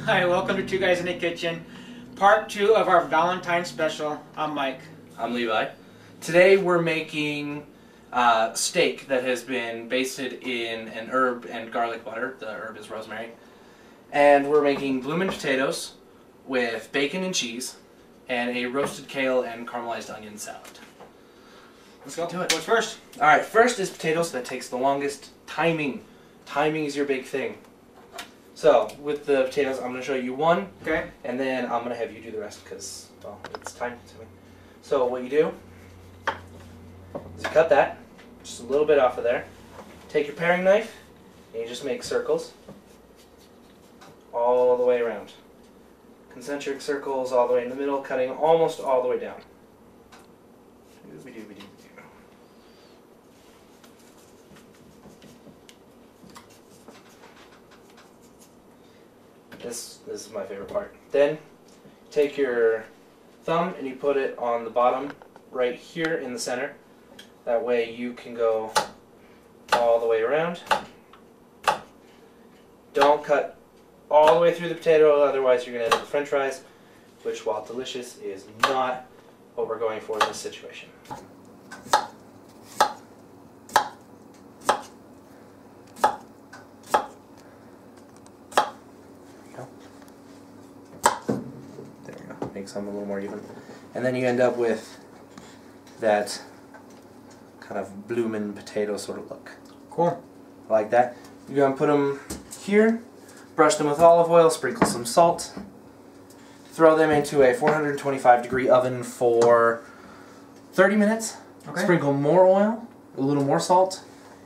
Hi, welcome to Two Guys in the Kitchen, part 2 of our Valentine's special. I'm Mike. I'm Levi. Today we're making steak that has been basted in an herb and garlic butter. The herb is rosemary. And we're making bloomin' potatoes with bacon and cheese and a roasted kale and caramelized onion salad. Let's go. Do it. What's first? Alright, first is potatoes. That takes the longest. Timing. Timing is your big thing. So, with the potatoes, I'm going to show you one. Okay. And then I'm going to have you do the rest because, well, it's time consuming. So what you do is you cut that, just a little bit off of there. Take your paring knife, and you just make circles all the way around. Concentric circles all the way in the middle, cutting almost all the way down. This is my favorite part. Then take your thumb and you put it on the bottom right here in the center. That way you can go all the way around. Don't cut all the way through the potato, otherwise you're going to end up with french fries, which, while delicious, is not what we're going for in this situation. Makes them a little more even. And then you end up with that kind of bloomin' potato sort of look. Cool. Like that. You're going to put them here, brush them with olive oil, sprinkle some salt, throw them into a 425-degree oven for 30 minutes. Okay. Sprinkle more oil, a little more salt,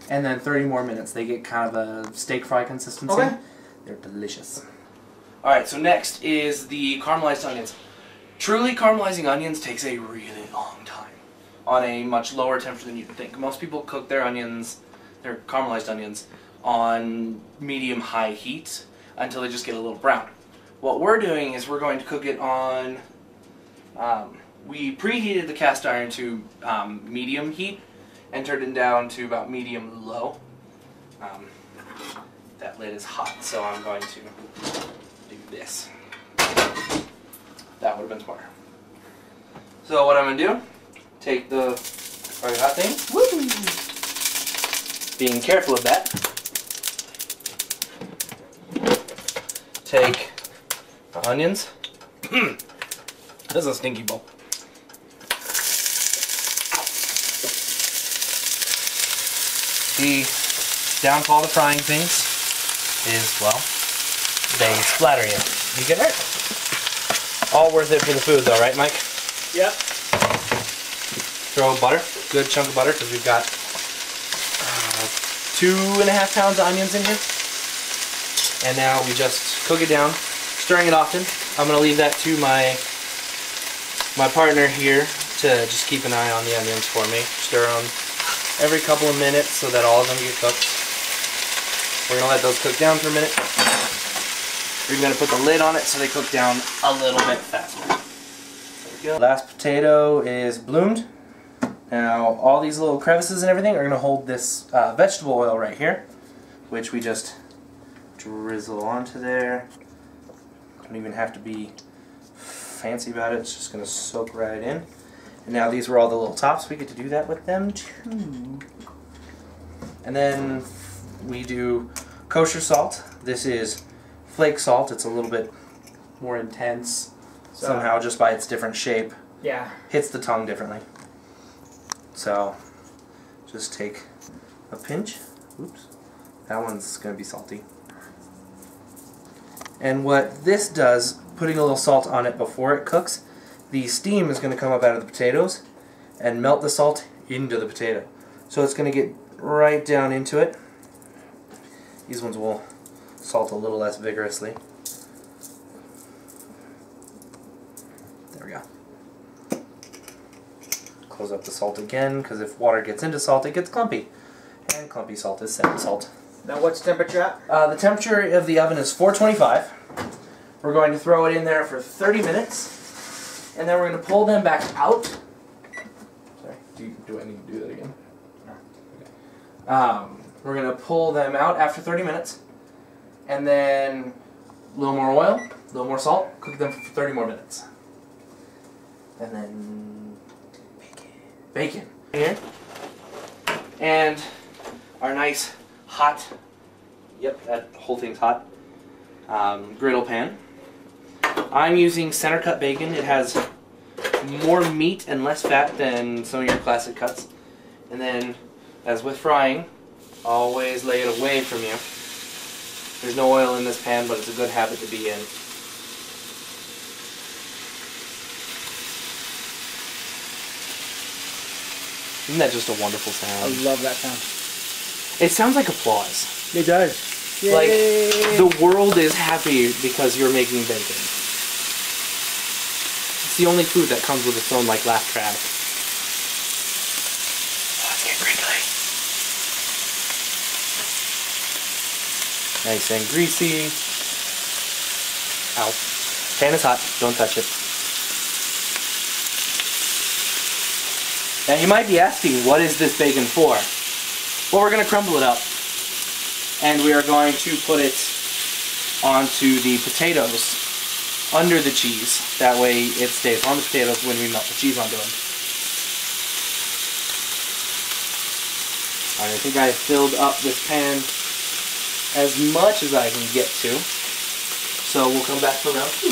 and then 30 more minutes. They get kind of a steak fry consistency. Okay. They're delicious. Alright, so next is the caramelized onions. Truly caramelizing onions takes a really long time on a much lower temperature than you'd think. Most people cook their onions, their caramelized onions, on medium-high heat until they just get a little brown. What we're doing is we're going to cook it on, we preheated the cast iron to medium heat and turned it down to about medium-low. That lid is hot, so I'm going to do this. That would have been smarter. So what I'm going to do, take the very hot thing, woo! Being careful of that, take the onions, this is a stinky bowl, the downfall of frying things is, well, they splatter you. You get hurt. All worth it for the food, though, right, Mike? Yep. Throw butter, good chunk of butter, because we've got 2.5 pounds of onions in here. And now we just cook it down, stirring it often. I'm going to leave that to my partner here to just keep an eye on the onions for me. Stir them every couple of minutes so that all of them get cooked. We're going to let those cook down for a minute. We're going to put the lid on it so they cook down a little bit faster. There we go. Last potato is bloomed. Now all these little crevices and everything are going to hold this vegetable oil right here, which we just drizzle onto there. Don't even have to be fancy about it. It's just going to soak right in. And now these were all the little tops. We get to do that with them too. And then we do kosher salt. This is flake salt. It's a little bit more intense somehow just by its different shape. Yeah. Hits the tongue differently. So just take a pinch. Oops. That one's going to be salty. And what this does, putting a little salt on it before it cooks, the steam is going to come up out of the potatoes and melt the salt into the potato. So it's going to get right down into it. These ones will salt a little less vigorously. There we go. Close up the salt again, because if water gets into salt, it gets clumpy. And clumpy salt is sand salt. Now what's the temperature at? The temperature of the oven is 425. We're going to throw it in there for 30 minutes. And then we're going to pull them back out. Sorry, do I need to do that again? No. Okay. We're going to pull them out after 30 minutes. And then little more oil, a little more salt, cook them for 30 more minutes. And then bacon here. And our nice hot, yep, that whole thing's hot, griddle pan. I'm using center cut bacon. It has more meat and less fat than some of your classic cuts. And then, as with frying, always lay it away from you. There's no oil in this pan, but it's a good habit to be in. Isn't that just a wonderful sound? I love that sound. It sounds like applause. It does. Yay. Like, the world is happy because you're making bacon. It's the only food that comes with its own, like, laugh track. Oh, it's getting crinkly. Nice and greasy. Ow. Pan is hot. Don't touch it. Now you might be asking, what is this bacon for? Well, we're going to crumble it up. And we are going to put it onto the potatoes under the cheese. That way it stays on the potatoes when we melt the cheese onto them. Alright, I think I filled up this pan as much as I can get to. So we'll come back for round 2.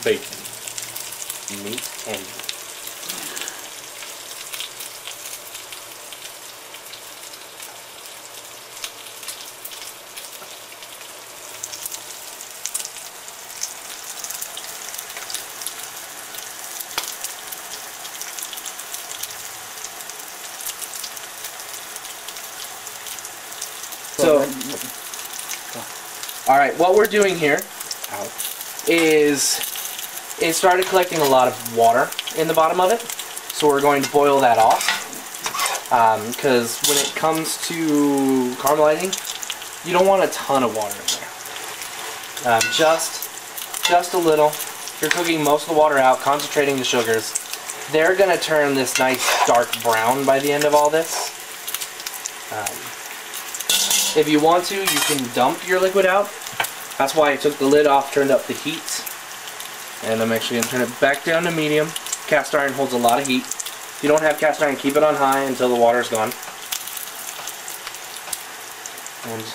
Bacon, meat, and so, all right, what we're doing here is it started collecting a lot of water in the bottom of it, so we're going to boil that off, because when it comes to caramelizing, you don't want a ton of water in there. Just a little. If you're cooking most of the water out, concentrating the sugars, they're going to turn this nice dark brown by the end of all this. If you want to, you can dump your liquid out. That's why I took the lid off, turned up the heat. And I'm actually going to turn it back down to medium. Cast iron holds a lot of heat. If you don't have cast iron, keep it on high until the water's gone. And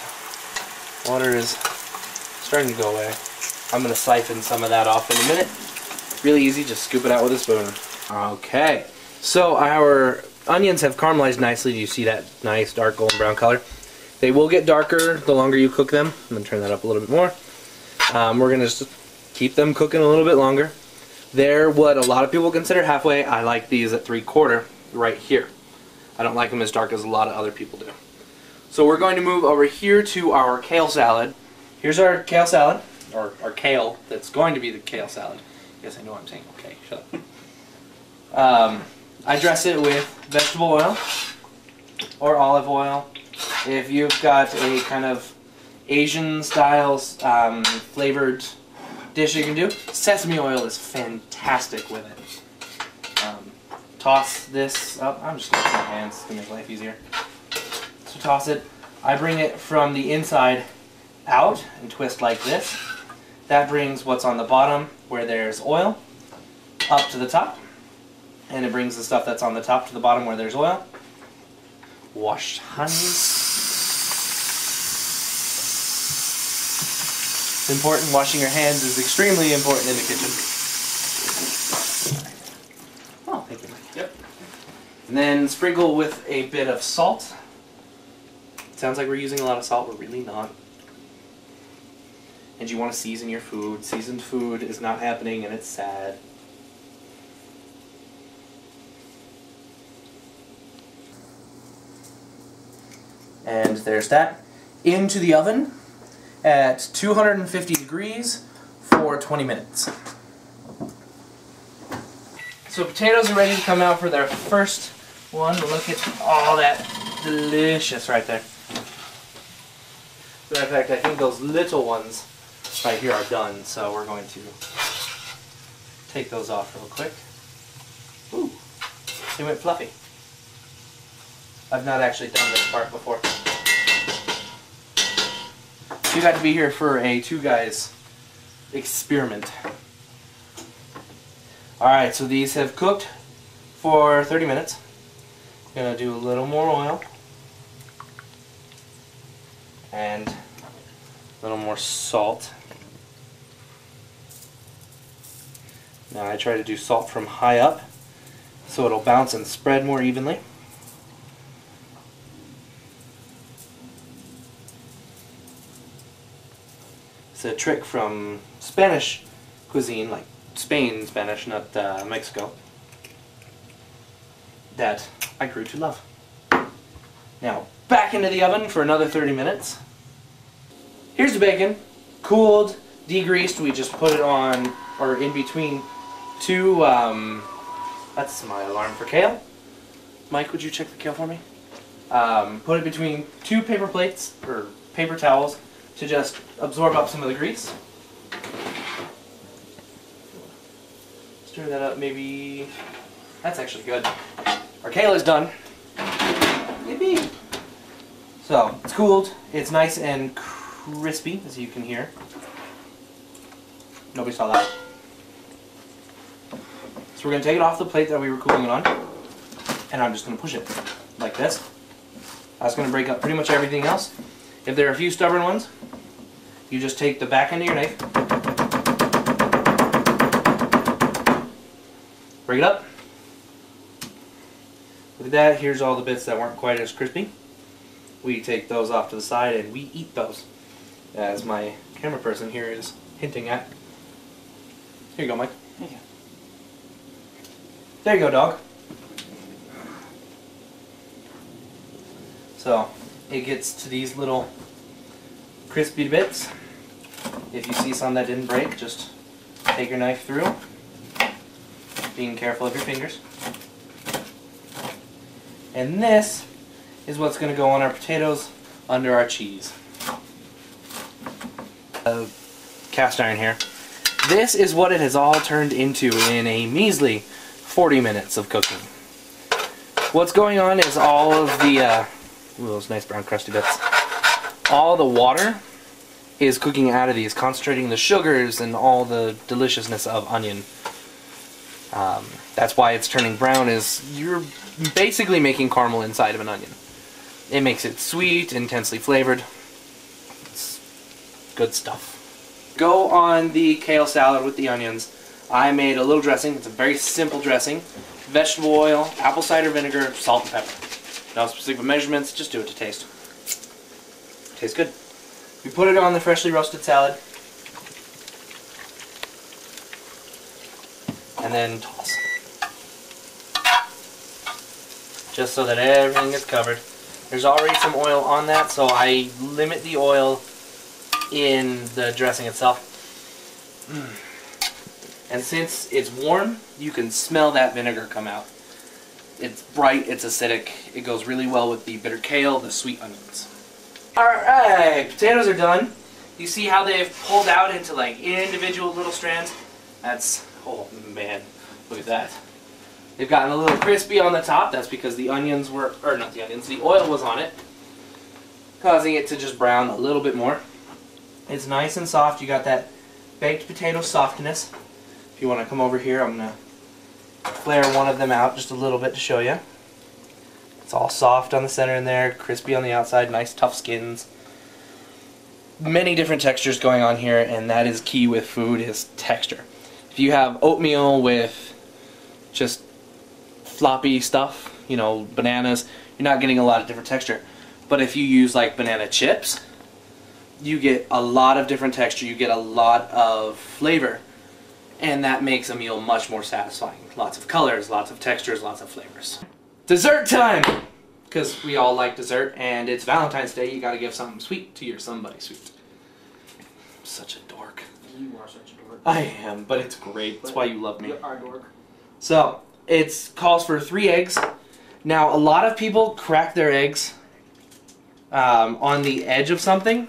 water is starting to go away. I'm going to siphon some of that off in a minute. Really easy, just scoop it out with a spoon. Okay, so our onions have caramelized nicely. Do you see that nice dark golden brown color? They will get darker the longer you cook them. I'm going to turn that up a little bit more. We're going to just keep them cooking a little bit longer. They're what a lot of people consider halfway. I like these at 3/4 right here. I don't like them as dark as a lot of other people do. So we're going to move over here to our kale salad. Here's our kale salad, or our kale that's going to be the kale salad. Yes, I know I'm saying okay, shut up. I dress it with vegetable oil or olive oil. If you've got a kind of Asian style flavored dish you can do, sesame oil is fantastic with it. Toss this up. I'm just going to use my hands to make life easier. So toss it. I bring it from the inside out and twist like this. That brings what's on the bottom where there's oil up to the top, and it brings the stuff that's on the top to the bottom where there's oil. Washed honey. It's important. Washing your hands is extremely important in the kitchen. Oh, thank you. Yep. And then sprinkle with a bit of salt. It sounds like we're using a lot of salt. We're really not. And you want to season your food. Seasoned food is not happening, and it's sad. And there's that. Into the oven at 250 degrees for 20 minutes. So potatoes are ready to come out for their first one. Look at all that delicious right there. As a matter of fact, I think those little ones right here are done, so we're going to take those off real quick. Ooh, they went fluffy. I've not actually done this part before. You got to be here for a two guys experiment. Alright, so these have cooked for 30 minutes. Gonna do a little more oil and a little more salt. Now I try to do salt from high up so it'll bounce and spread more evenly. It's a trick from Spanish cuisine, like Spain Spanish, not Mexico, that I grew to love. Now, back into the oven for another 30 minutes. Here's the bacon, cooled, degreased. We just put it on, or in between two, that's my alarm for Kale. Mike, would you check the kale for me? Put it between two paper plates, or paper towels, to just absorb up some of the grease. Stir that up, maybe. That's actually good. Our kale is done. Yippee! So, it's cooled. It's nice and crispy, as you can hear. Nobody saw that. So we're going to take it off the plate that we were cooling it on, and I'm just going to push it like this. That's going to break up pretty much everything else. If there are a few stubborn ones, you just take the back end of your knife, break it up. Look at that, here's all the bits that weren't quite as crispy. We take those off to the side and we eat those, as my camera person here is hinting at. Here you go, Mike. Thank you. There you go, dog. So, it gets to these little crispy bits. If you see some that didn't break, just take your knife through, being careful of your fingers. And this is what's going to go on our potatoes under our cheese. Cast iron here. This is what it has all turned into in a measly 40 minutes of cooking. What's going on is all of the those nice brown crusty bits. All the water is cooking out of these, concentrating the sugars and all the deliciousness of onion. That's why it's turning brown, is you're basically making caramel inside of an onion. It makes it sweet, intensely flavored. It's good stuff. Go on the kale salad with the onions. I made a little dressing. It's a very simple dressing. Vegetable oil, apple cider vinegar, salt and pepper. No specific measurements, just do it to taste. Tastes good. We put it on the freshly roasted salad. And then toss. Just so that everything is covered. There's already some oil on that, so I limit the oil in the dressing itself. And since it's warm, you can smell that vinegar come out. It's bright, it's acidic, it goes really well with the bitter kale, the sweet onions. Alright, potatoes are done. You see how they've pulled out into like individual little strands? That's, oh man, look at that. They've gotten a little crispy on the top. That's because the onions were, or not the onions, the oil was on it, causing it to just brown a little bit more. It's nice and soft. You got that baked potato softness. If you want to come over here, I'm going to flare one of them out just a little bit to show you. It's all soft on the center in there, crispy on the outside, nice tough skins. Many different textures going on here, and that is key with food, is texture. If you have oatmeal with just floppy stuff, you know, bananas, you're not getting a lot of different texture. But if you use like banana chips, you get a lot of different texture, you get a lot of flavor, and that makes a meal much more satisfying. Lots of colors, lots of textures, lots of flavors. Dessert time! Because we all like dessert, and it's Valentine's Day, you gotta give something sweet to your somebody sweet. I'm such a dork. You are such a dork. I am, but it's great. That's why you love me. You are a dork. So, it calls for 3 eggs. Now, a lot of people crack their eggs on the edge of something.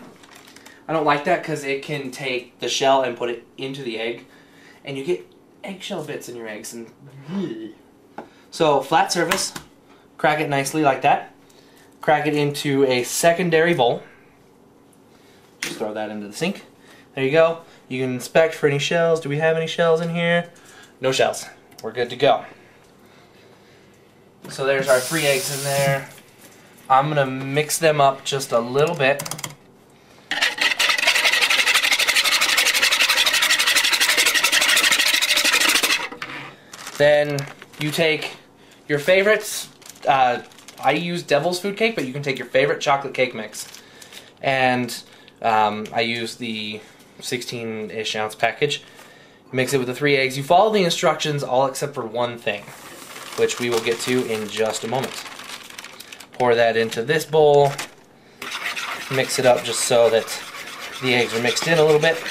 I don't like that because it can take the shell and put it into the egg, and you get eggshell bits in your eggs. And so, flat surface, crack it nicely like that. crack it into a secondary bowl. Just throw that into the sink. There you go. You can inspect for any shells. Do we have any shells in here? No shells. We're good to go. So there's our 3 eggs in there. I'm gonna mix them up just a little bit. Then you take your favorites. I use Devil's Food Cake, but you can take your favorite chocolate cake mix. And I use the 16-ish ounce package. Mix it with the 3 eggs. You follow the instructions all except for one thing, which we will get to in just a moment. Pour that into this bowl. Mix it up just so that the eggs are mixed in a little bit.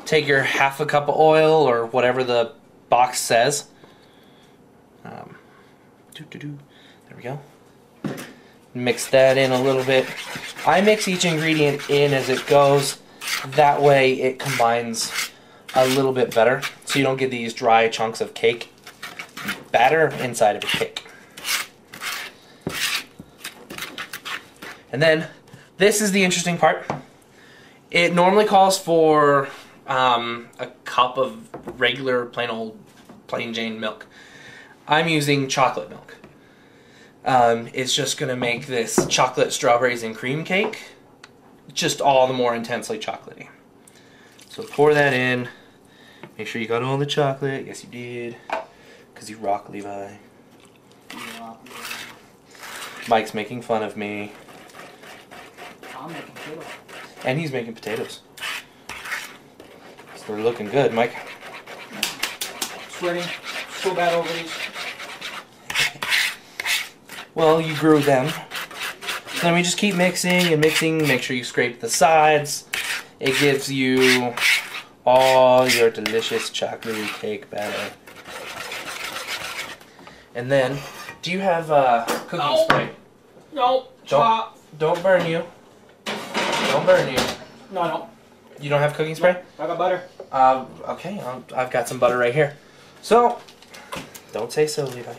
Take your half a cup of oil or whatever the box says. There we go. Mix that in a little bit. I mix each ingredient in as it goes. That way it combines a little bit better, so you don't get these dry chunks of cake batter inside of a cake. And then this is the interesting part. It normally calls for a cup of regular plain Jane milk. I'm using chocolate milk. It's just going to make this chocolate strawberries and cream cake just all the more intensely chocolatey. So pour that in. Make sure you got all the chocolate. Yes, you did. Because you rock, Levi. Mike's making fun of me. I'm making potatoes. And he's making potatoes. So they're looking good, Mike. Sweating so bad over these. Well, you grew them. Then we just keep mixing and mixing. Make sure you scrape the sides. It gives you all your delicious chocolatey cake batter. And then, do you have cooking spray? No. Don't burn you. Don't burn you. No, no. You don't have cooking spray? I got butter. Okay, I've got some butter right here. So, don't say so, Levi.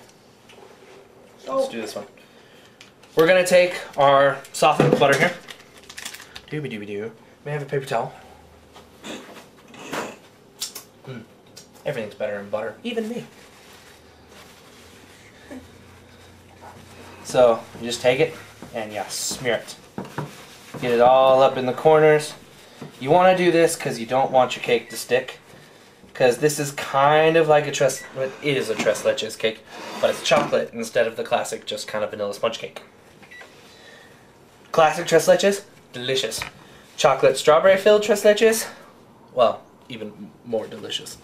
Let's do this one. We're gonna take our softened butter here. Dooby-dooby-doo. May I have a paper towel? Everything's better in butter, even me. So, you just take it and you smear it. Get it all up in the corners. You want to do this because you don't want your cake to stick. Because this is kind of like it is a tres leches cake, but it's chocolate instead of the classic just kind of vanilla sponge cake. Classic tres leches, delicious. Chocolate strawberry filled tres leches, well, even more delicious.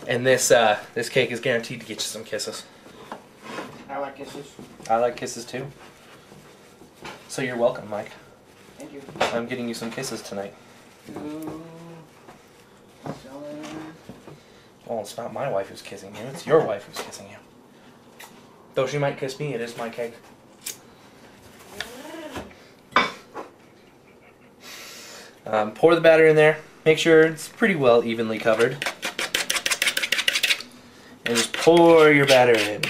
And this cake is guaranteed to get you some kisses. I like kisses. I like kisses too. So you're welcome, Mike. Thank you. I'm getting you some kisses tonight. Well, it's not my wife who's kissing you, it's your wife who's kissing you. Though she might kiss me, it is my cake. Pour the batter in there. Make sure it's pretty well evenly covered. And just pour your batter in.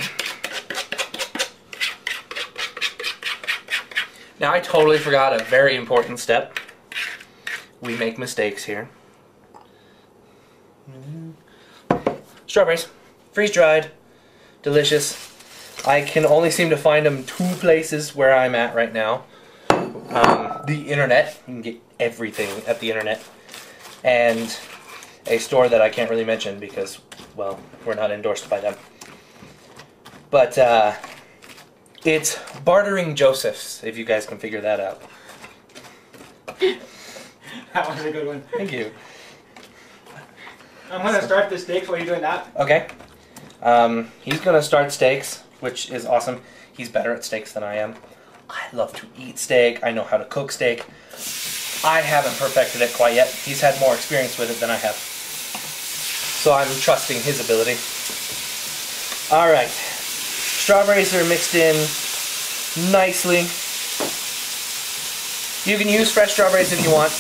Now I totally forgot a very important step. We make mistakes here. Strawberries, freeze-dried, delicious. I can only seem to find them 2 places where I'm at right now. The internet, you can get everything at the internet. And a store that I can't really mention because, well, we're not endorsed by them. But it's Bartering Joseph's, if you guys can figure that out. That was a good one. Thank you. I'm going to start the steaks while you're doing that. Okay. He's going to start steaks, which is awesome. He's better at steaks than I am. I love to eat steak. I know how to cook steak. I haven't perfected it quite yet. He's had more experience with it than I have. So I'm trusting his ability. Alright. Strawberries are mixed in nicely. You can use fresh strawberries if you want.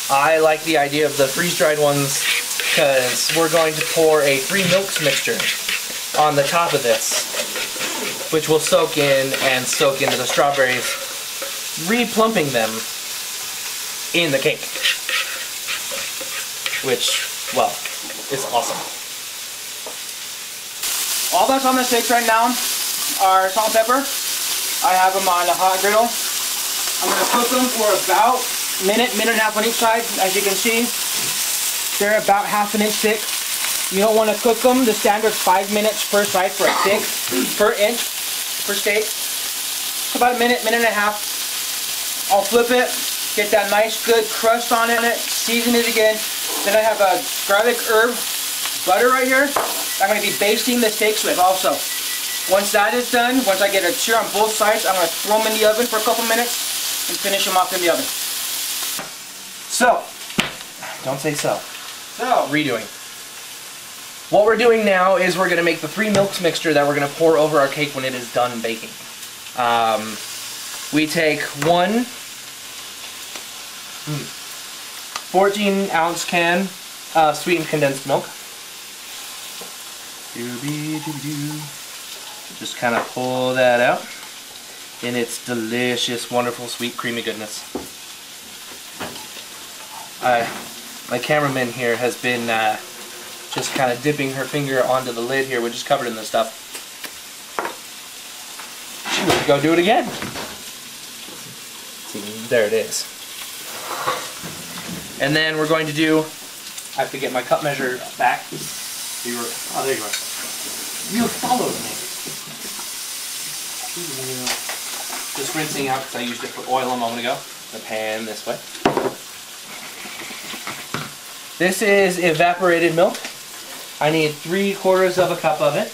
I like the idea of the freeze-dried ones because we're going to pour a 3 milks mixture on the top of this. which will soak in and soak into the strawberries, re-plumping them in the cake. Which, well, is awesome. All that's on the steaks right now are salt and pepper. I have them on a hot griddle. I'm going to cook them for about a minute and a half on each side. As you can see, they're about ½ inch thick. You don't want to cook them the standard 5 minutes per side for a steak, per inch, per steak. It's about a minute and a half. I'll flip it, get that nice good crust on it, season it again. Then I have a garlic herb butter right here. I'm going to be basting the steaks with also. Once that is done, once I get a sear on both sides, I'm going to throw them in the oven for a couple minutes and finish them off in the oven. So, don't say so. So, Redoing. What we're doing now is we're going to make the 3 milks mixture that we're going to pour over our cake when it is done baking. We take one 14-ounce can of sweetened condensed milk. Just kind of pull that out in its delicious, wonderful, sweet, creamy goodness. My cameraman here has been just kind of dipping her finger onto the lid here, which is covered in this stuff. She would go do it again. See, there it is. And then we're going to do, I have to get my cup measure back. Oh, there you are. You followed me. Just rinsing out because I used it for oil a moment ago. The pan this way. This is evaporated milk. I need 3/4 of a cup of it.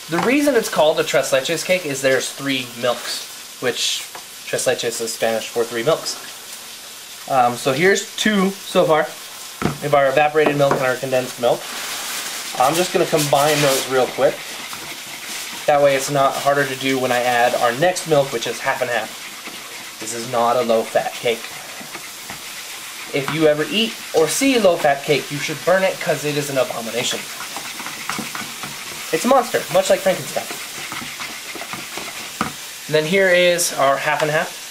The reason it's called a tres leches cake is there's 3 milks, which tres leches is Spanish for 3 milks. So here's 2 so far. We have our evaporated milk and our condensed milk. I'm just going to combine those real quick. That way it's not harder to do when I add our next milk, which is half and half. This is not a low-fat cake. If you ever eat or see low-fat cake, you should burn it because it is an abomination. It's a monster, much like Frankenstein. And then here is our half and half.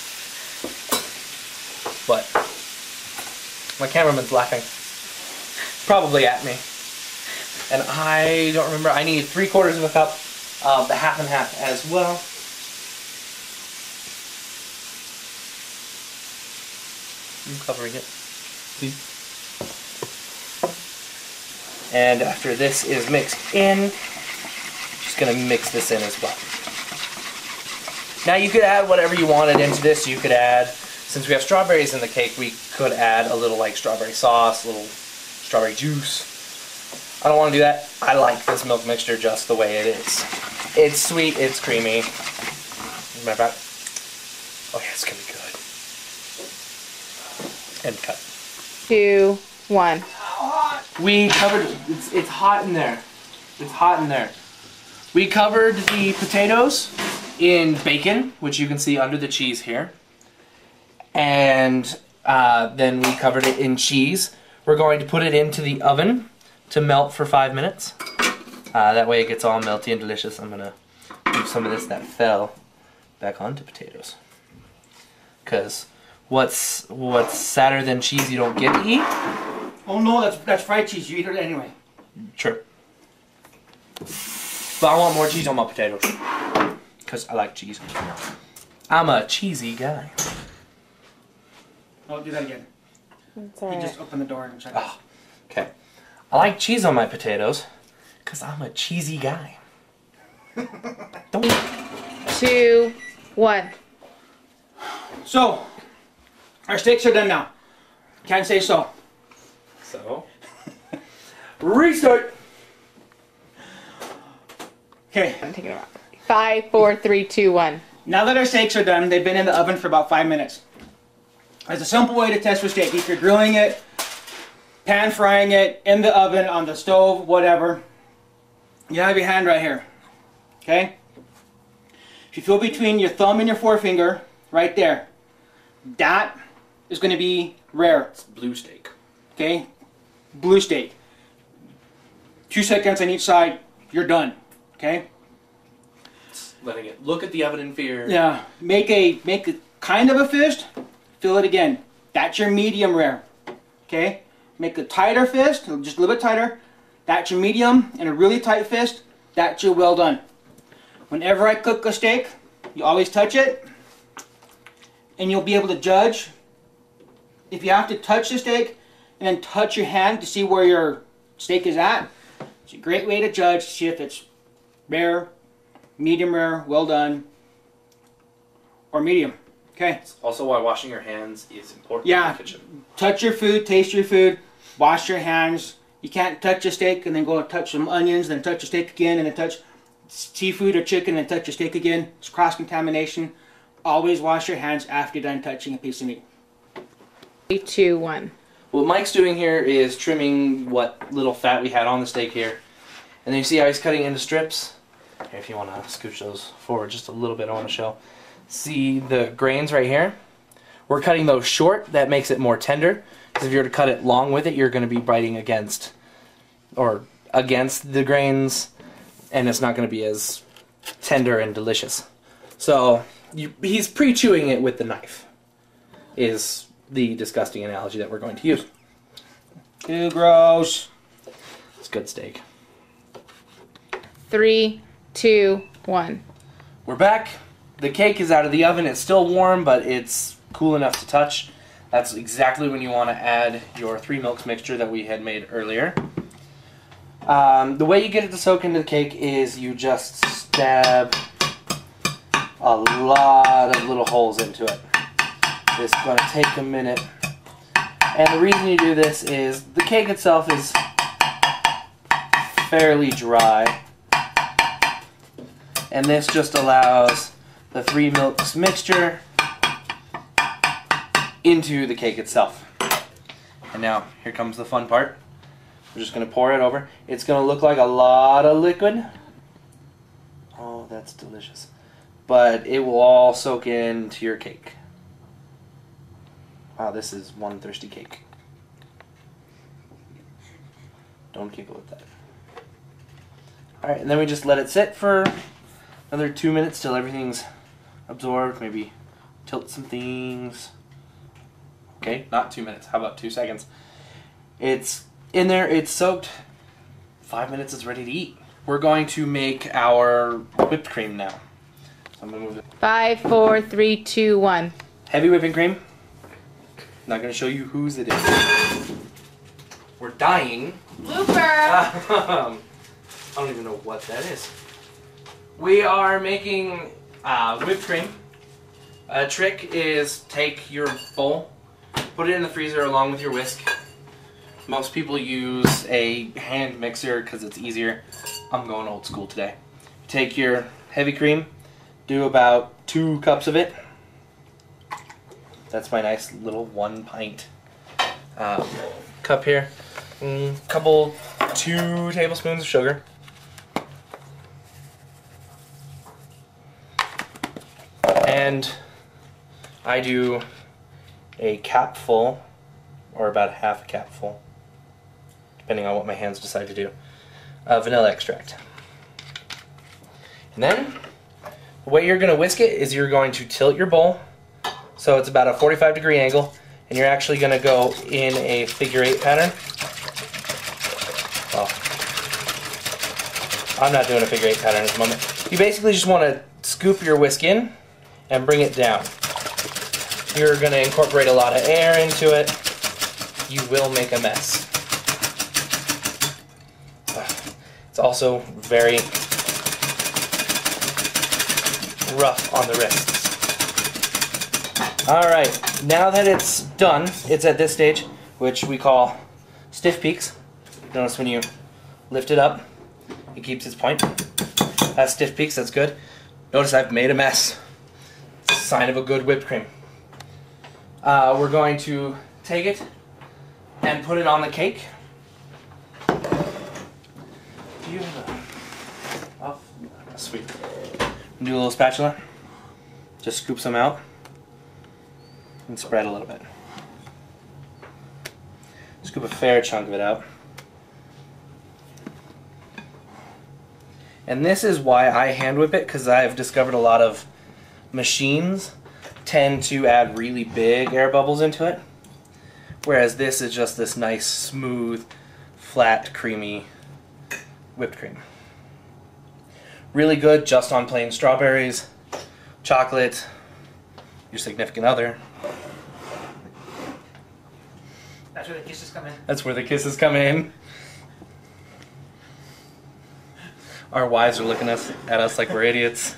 But my cameraman's laughing. Probably at me. And I don't remember, I need 3/4 of a cup of the half and half as well. I'm covering it. See? And after this is mixed in, just gonna mix this in as well. Now you could add whatever you wanted into this. You could add, since we have strawberries in the cake, we could add a little like strawberry sauce, a little strawberry juice. I don't want to do that. I like this milk mixture just the way it is. It's sweet, it's creamy. Matter of fact, oh yeah, it's gonna be good. And cut. 2, 1. We covered, it's hot in there. It's hot in there. We covered the potatoes in bacon, which you can see under the cheese here. And then we covered it in cheese. We're going to put it into the oven to melt for 5 minutes. That way it gets all melty and delicious. I'm gonna move some of this that fell back onto potatoes. Because what's sadder than cheese you don't get to eat? oh no, that's fried cheese. You eat it anyway. True. But I want more cheese on my potatoes. Because I like cheese. I'm a cheesy guy. Oh, do that again. That's You alright. just open the door and check. Oh, okay. I like cheese on my potatoes because I'm a cheesy guy. Don't. 2, 1. So, our steaks are done now. Can't say so. So, restart. Okay, I'm taking it out. 5, 4, 3, 2, 1. now that our steaks are done, they've been in the oven for about 5 minutes. There's a simple way to test for steak. If you're grilling it, pan frying it, in the oven, on the stove, whatever, you have your hand right here. Okay? If you feel between your thumb and your forefinger, right there, that is going to be rare. It's blue steak. Okay? Blue steak. 2 seconds on each side, you're done. Okay? Letting it look at the oven in fear. Yeah. Make a kind of a fist. Fill it again. That's your medium rare. Okay? Make a tighter fist, just a little bit tighter. That's your medium, and a really tight fist, that's your well done. Whenever I cook a steak, you always touch it, and you'll be able to judge. If you have to touch the steak, and then touch your hand to see where your steak is at, it's a great way to judge, to see if it's rare, medium rare, well done, or medium. Okay. It's also why washing your hands is important Yeah. in the kitchen. Touch your food, taste your food, wash your hands. You can't touch a steak and then go touch some onions, then touch a steak again, and then touch seafood or chicken and touch your steak again. It's cross-contamination. Always wash your hands after you're done touching a piece of meat. 3, 2, 1. What Mike's doing here is trimming what little fat we had on the steak here. And then you see how he's cutting into strips. Here, if you want to scooch those forward just a little bit, I want to show. See the grains right here? We're cutting those short. That makes it more tender. Because if you were to cut it long with it, you're going to be biting against the grains, and it's not going to be as tender and delicious. So he's pre-chewing it with the knife, is the disgusting analogy that we're going to use. Too gross. It's good steak. 3, 2, 1. We're back. The cake is out of the oven. It's still warm, but it's cool enough to touch. That's exactly when you want to add your 3 milks mixture that we had made earlier. The way you get it to soak into the cake is you just stab a lot of little holes into it. It's going to take a minute. And the reason you do this is the cake itself is fairly dry. And this just allows the 3 milks mixture into the cake itself. And now, here comes the fun part. We're just going to pour it over. It's going to look like a lot of liquid. Oh, that's delicious. But it will all soak into your cake. Wow, this is one thirsty cake. Don't giggle at that. Alright, and then we just let it sit for another 2 minutes till everything's absorbed. Maybe tilt some things. Okay, not 2 minutes. How about 2 seconds? It's in there, it's soaked. 5 minutes, it's ready to eat. We're going to make our whipped cream now. So I'm going to move it. 5, 4, 3, 2, 1. Heavy whipping cream. Not going to show you whose it is. We're dying. Blooper! I don't even know what that is. We are making whipped cream. A trick is take your bowl, put it in the freezer along with your whisk. Most people use a hand mixer because it's easier. I'm going old school today. Take your heavy cream, do about 2 cups of it. That's my nice little 1 pint cup here. Couple 2 tablespoons of sugar. And I do a capful, or about half a capful, depending on what my hands decide to do, of vanilla extract. And then, the way you're going to whisk it is you're going to tilt your bowl, so it's about a 45-degree angle, and you're actually going to go in a figure-8 pattern. Well, I'm not doing a figure-8 pattern at the moment. You basically just want to scoop your whisk in and bring it down. You're going to incorporate a lot of air into it. You will make a mess. It's also very rough on the wrists. Alright, now that it's done, it's at this stage, which we call stiff peaks. Notice when you lift it up, it keeps its point. That's stiff peaks, that's good. Notice I've made a mess. It's a sign of a good whipped cream. We're going to take it and put it on the cake. Do you have a... Oh, sweet. Do a little spatula. Just scoop some out. And spread a little bit. Scoop a fair chunk of it out. And this is why I hand whip it, because I've discovered a lot of machines tend to add really big air bubbles into it. Whereas this is just this nice, smooth, flat, creamy whipped cream. Really good just on plain strawberries, chocolate, your significant other. That's where the kisses come in. That's where the kisses come in. Our wives are looking at us like we're idiots.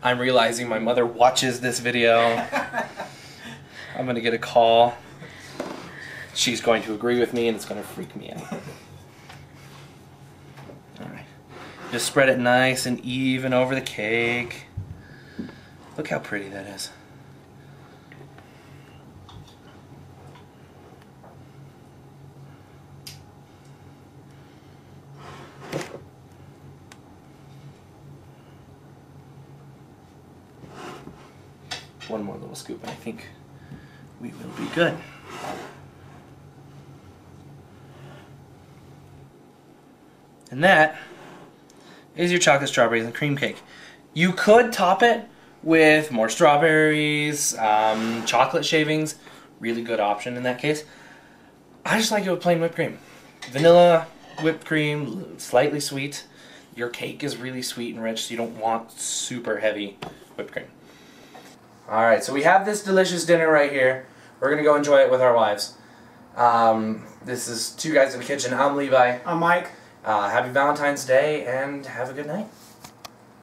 I'm realizing my mother watches this video. I'm gonna get a call. She's going to agree with me and it's gonna freak me out. Alright. Just spread it nice and even over the cake. Look how pretty that is. One more little scoop and I think we will be good. And that is your chocolate strawberries and cream cake. You could top it with more strawberries, chocolate shavings. Really good option in that case. I just like it with plain whipped cream. Vanilla whipped cream, slightly sweet. Your cake is really sweet and rich, so you don't want super heavy whipped cream. Alright, so we have this delicious dinner right here. We're going to go enjoy it with our wives. This is Two Guys in the Kitchen. I'm Levi. I'm Mike. Happy Valentine's Day and have a good night.